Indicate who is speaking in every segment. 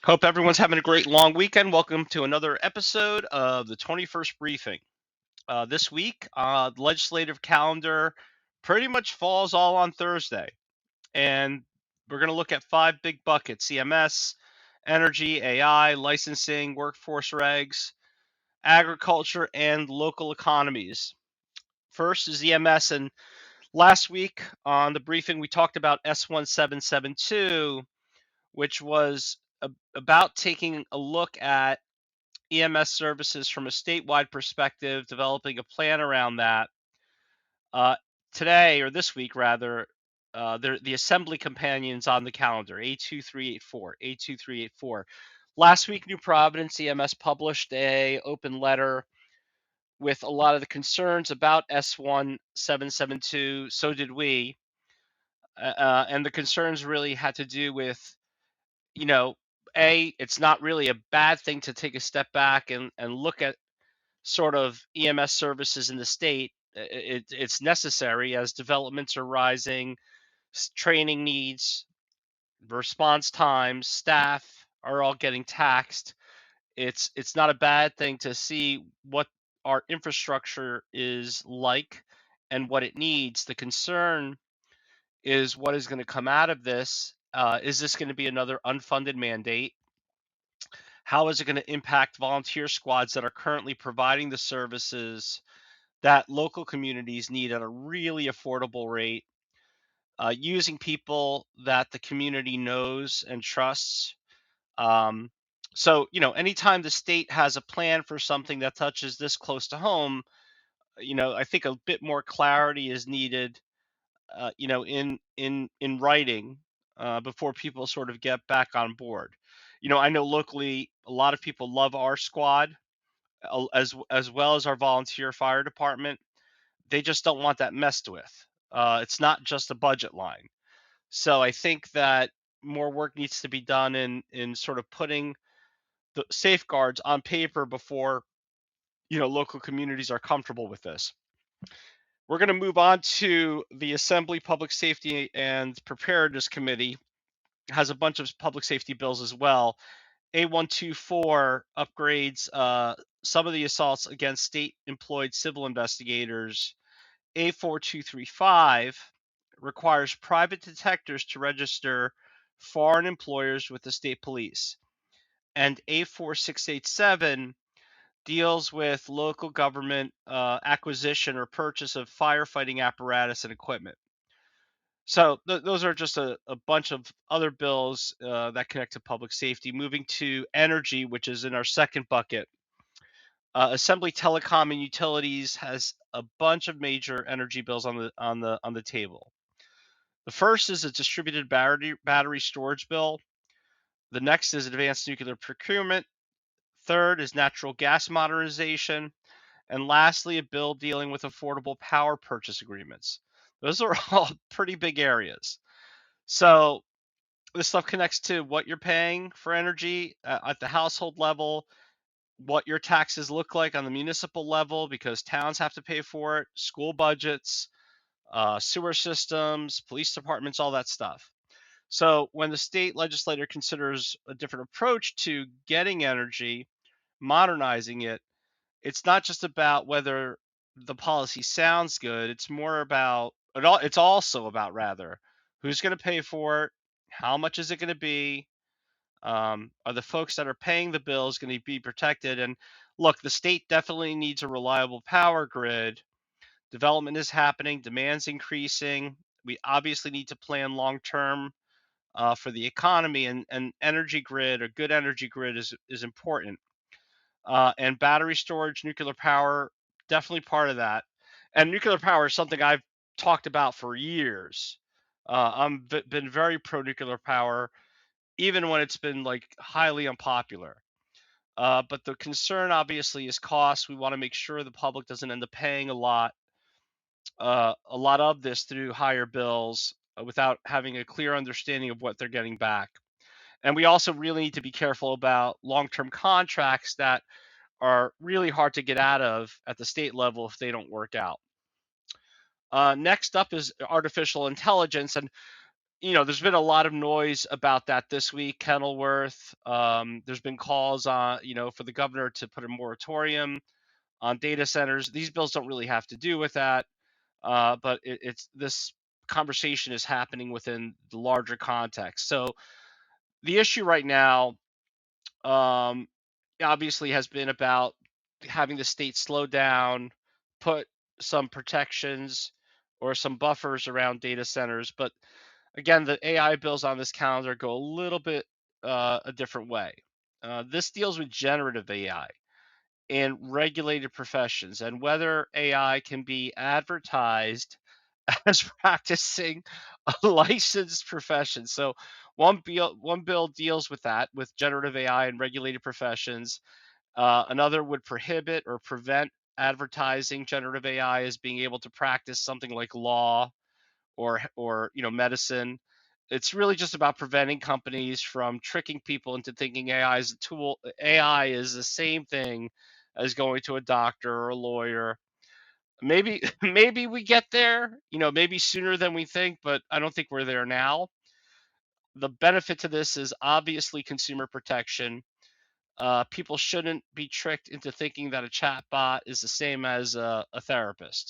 Speaker 1: Hope everyone's having a great long weekend. Welcome to another episode of the 21st Briefing. This week, the legislative calendar pretty much falls all on Thursday. And we're going to look at five big buckets: EMS, energy, AI, licensing, workforce regs, agriculture, and local economies. First is EMS. And last week on the briefing, we talked about S1772, which was about taking a look at EMS services from a statewide perspective, developing a plan around that. Today, or this week rather, the assembly companions on the calendar, A2384. Last week, New Providence EMS published a open letter with a lot of the concerns about S1772. So did we. And the concerns really had to do with, it's not really a bad thing to take a step back and look at sort of EMS services in the state. It's necessary as developments are rising, training needs, response times, staff are all getting taxed. It's not a bad thing to see what our infrastructure is like and what it needs. The concern is what is going to come out of this. Is this going to be another unfunded mandate? How is it going to impact volunteer squads that are currently providing the services that local communities need at a really affordable rate, using people that the community knows and trusts? Anytime the state has a plan for something that touches this close to home, I think a bit more clarity is needed, in writing, before people sort of get back on board. I know locally a lot of people love our squad, as well as our volunteer fire department. They just don't want that messed with. It's not just a budget line. So I think that more work needs to be done in sort of putting the safeguards on paper before local communities are comfortable with this. We're going to move on to the Assembly Public Safety and Preparedness Committee. It has a bunch of public safety bills as well. A124 upgrades some of the assaults against state-employed civil investigators. A4235 requires private detectives to register foreign employers with the state police. And A4687 deals with local government acquisition or purchase of firefighting apparatus and equipment. So those are just a bunch of other bills that connect to public safety. Moving to energy, which is in our second bucket. Assembly Telecom and Utilities has a bunch of major energy bills on the table. The first is a distributed battery storage bill. The next is advanced nuclear procurement. Third is natural gas modernization. And lastly, a bill dealing with affordable power purchase agreements. Those are all pretty big areas. So this stuff connects to what you're paying for energy at the household level, what your taxes look like on the municipal level, because towns have to pay for it, school budgets, sewer systems, police departments, all that stuff. So when the state legislature considers a different approach to getting energy, modernizing it, it's not just about whether the policy sounds good. It's more about it's also about rather who's going to pay for it, how much is it going to be, are the folks that are paying the bills going to be protected? And look, the state definitely needs a reliable power grid. Development is happening, demand's increasing. We obviously need to plan long term for the economy, and energy grid, a good energy grid, is important. And battery storage, nuclear power, definitely part of that. And nuclear power is something I've talked about for years. I've been very pro nuclear power, even when it's been like highly unpopular. But the concern obviously is cost. We want to make sure the public doesn't end up paying a lot of this through higher bills without having a clear understanding of what they're getting back. And we also really need to be careful about long-term contracts that are really hard to get out of at the state level if they don't work out. Next up is artificial intelligence. And there's been a lot of noise about that this week. Kenilworth. There's been calls on, for the governor to put a moratorium on data centers. These bills don't really have to do with that, but it's this conversation is happening within the larger context. So the issue right now, um, obviously, has been about having the state slow down, put some protections or some buffers around data centers. But again, the AI bills on this calendar go a little bit a different way. This deals with generative AI in regulated professions and whether AI can be advertised as practicing a licensed profession. So one bill deals with that, with generative AI in regulated professions. Another would prohibit or prevent advertising generative AI as being able to practice something like law or medicine. It's really just about preventing companies from tricking people into thinking AI is a tool. AI is the same thing as going to a doctor or a lawyer. Maybe maybe we get there, maybe sooner than we think, but I don't think we're there now. The benefit to this is obviously consumer protection. People shouldn't be tricked into thinking that a chatbot is the same as a therapist.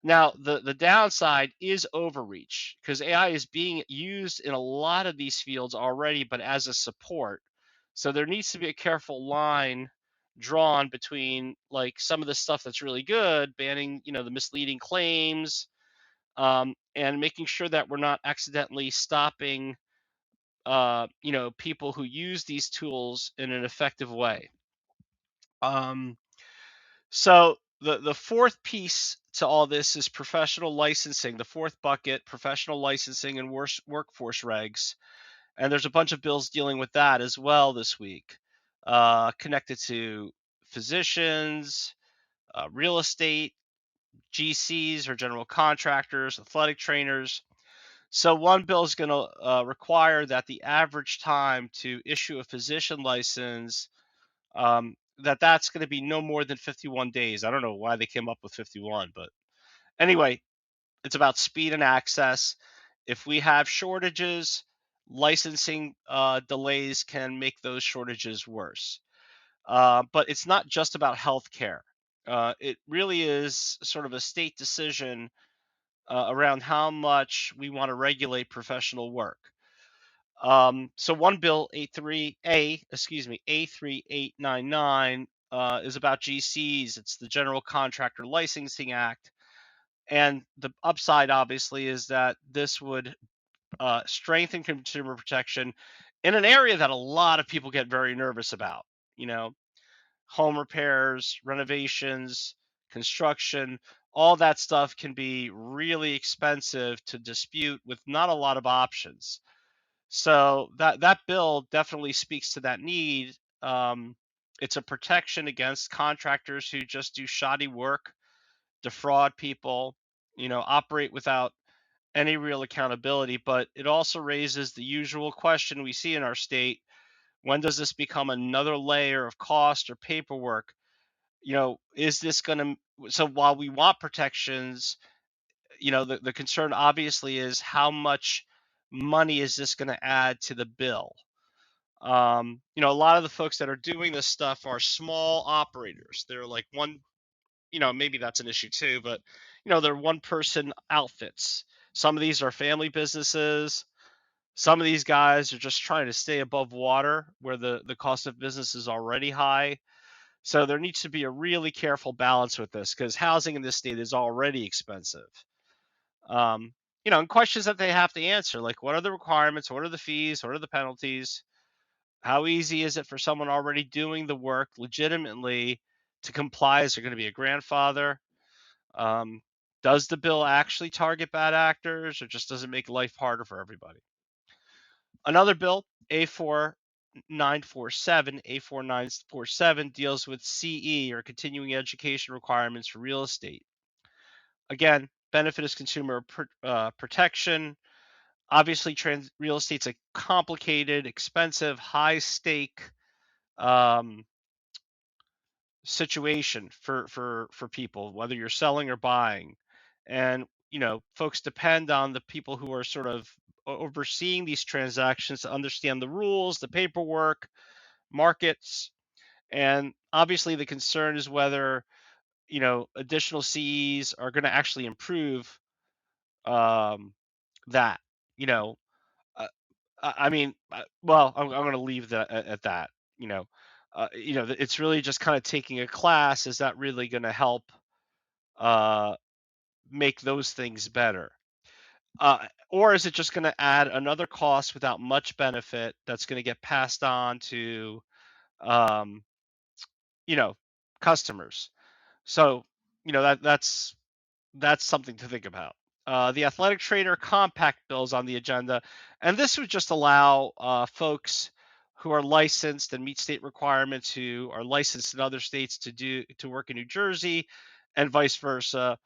Speaker 1: Now, the downside is overreach because AI is being used in a lot of these fields already, but as a support. So there needs to be a careful line drawn between like some of the stuff that's really good, banning, the misleading claims, and making sure that we're not accidentally stopping, people who use these tools in an effective way. Um, So the fourth piece to all this is professional licensing. The fourth bucket, professional licensing and workforce regs, and there's a bunch of bills dealing with that as well this week, connected to physicians, real estate, GCs or general contractors, athletic trainers. So one bill is going to require that the average time to issue a physician license, that's going to be no more than 51 days. I don't know why they came up with 51, but anyway, it's about speed and access. If we have shortages, licensing delays can make those shortages worse. But it's not just about healthcare. It really is sort of a state decision around how much we want to regulate professional work. So one bill, A3899, is about GCs. It's the General Contractor Licensing Act, and the upside, obviously, is that this would strengthen consumer protection in an area that a lot of people get very nervous about. You know, home repairs, renovations, construction, all that stuff can be really expensive to dispute with not a lot of options. So that bill definitely speaks to that need. Um, it's a protection against contractors who just do shoddy work, defraud people, operate without any real accountability. But it also raises the usual question we see in our state: when does this become another layer of cost or paperwork? Is this going to? So while we want protections, the concern obviously is how much money is this going to add to the bill? A lot of the folks that are doing this stuff are small operators. They're like one, maybe that's an issue too, but they're one person outfits. Some of these are family businesses. Some of these guys are just trying to stay above water where the cost of business is already high. So there needs to be a really careful balance with this because housing in this state is already expensive. Um, and questions that they have to answer, like what are the requirements? What are the fees? What are the penalties? How easy is it for someone already doing the work legitimately to comply? Is there going to be a grandfather? Um, does the bill actually target bad actors, or just does it make life harder for everybody? Another bill, A4947, deals with CE, or continuing education requirements for real estate. Again, benefit is consumer protection. Obviously, real estate's a complicated, expensive, high stake um, situation for people, whether you're selling or buying. And folks depend on the people who are sort of overseeing these transactions to understand the rules, the paperwork, markets, and obviously the concern is whether additional CEs are going to actually improve um, that. You know, uh, I mean, well, I'm going to leave that at that. You know, it's really just kind of taking a class. Is that really going to help uh, make those things better? Or is it just going to add another cost without much benefit that's going to get passed on to um, you know customers? So that's something to think about. The athletic trainer compact bill is on the agenda, and this would just allow folks who are licensed and meet state requirements who are licensed in other states to work in New Jersey, and vice versa.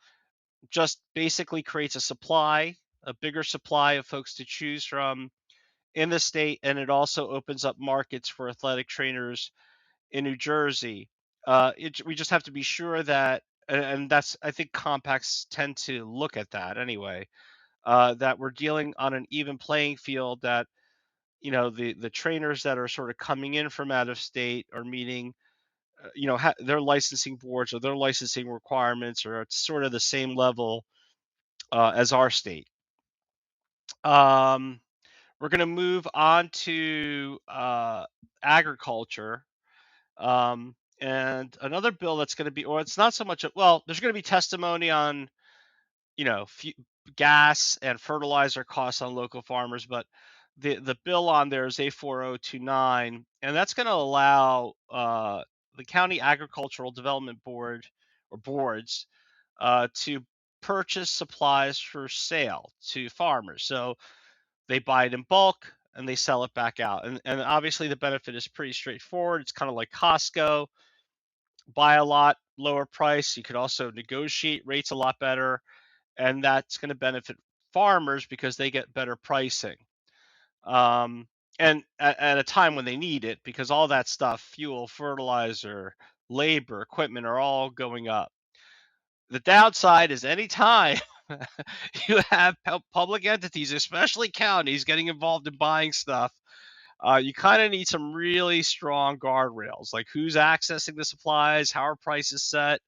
Speaker 1: Just basically creates a bigger supply of folks to choose from in the state, and it also opens up markets for athletic trainers in New Jersey. We just have to be sure that, and that's I think compacts tend to look at that anyway. That we're dealing on an even playing field. That the trainers that are sort of coming in from out of state are meeting their licensing boards or their licensing requirements are at sort of the same level as our state. Um, we're going to move on to agriculture. And another bill that's going to be, or it's not so much, well, there's going to be testimony on, you know, gas and fertilizer costs on local farmers, but the bill on there is A4029, and that's going to allow the county agricultural development board or boards to purchase supplies for sale to farmers. So they buy it in bulk and they sell it back out. And obviously the benefit is pretty straightforward. It's kind of like Costco, buy a lot, lower price. You could also negotiate rates a lot better, and that's going to benefit farmers because they get better pricing. And at a time when they need it, because all that stuff, fuel, fertilizer, labor, equipment are all going up. The downside is anytime you have public entities, especially counties, getting involved in buying stuff, you kind of need some really strong guardrails, like who's accessing the supplies, how are prices set,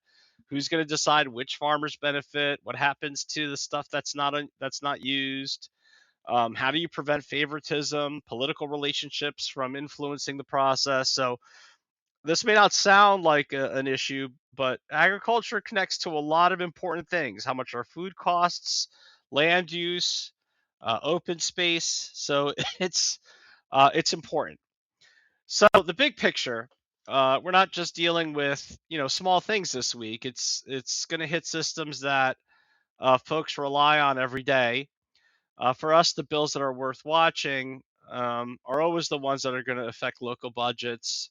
Speaker 1: who's going to decide which farmers benefit, what happens to the stuff that's not used, how do you prevent favoritism, political relationships from influencing the process. So this may not sound like an issue, but agriculture connects to a lot of important things. How much our food costs, land use, open space. So it's important. So the big picture, we're not just dealing with small things this week. It's going to hit systems that folks rely on every day. For us, the bills that are worth watching are always the ones that are going to affect local budgets.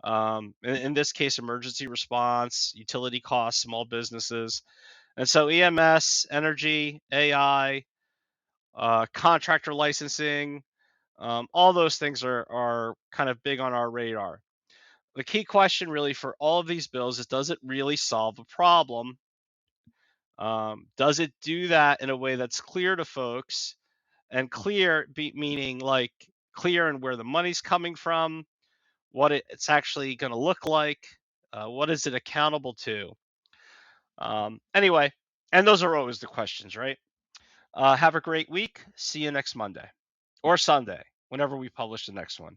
Speaker 1: In this case, emergency response, utility costs, small businesses, and so EMS, energy, AI, contractor licensing, all those things are kind of big on our radar. The key question really for all of these bills is, does it really solve a problem? Does it do that in a way that's clear to folks, and clear meaning like clear in where the money's coming from, what it's actually going to look like, what is it accountable to? Anyway, and those are always the questions, right? Have a great week. See you next Monday or Sunday, whenever we publish the next one.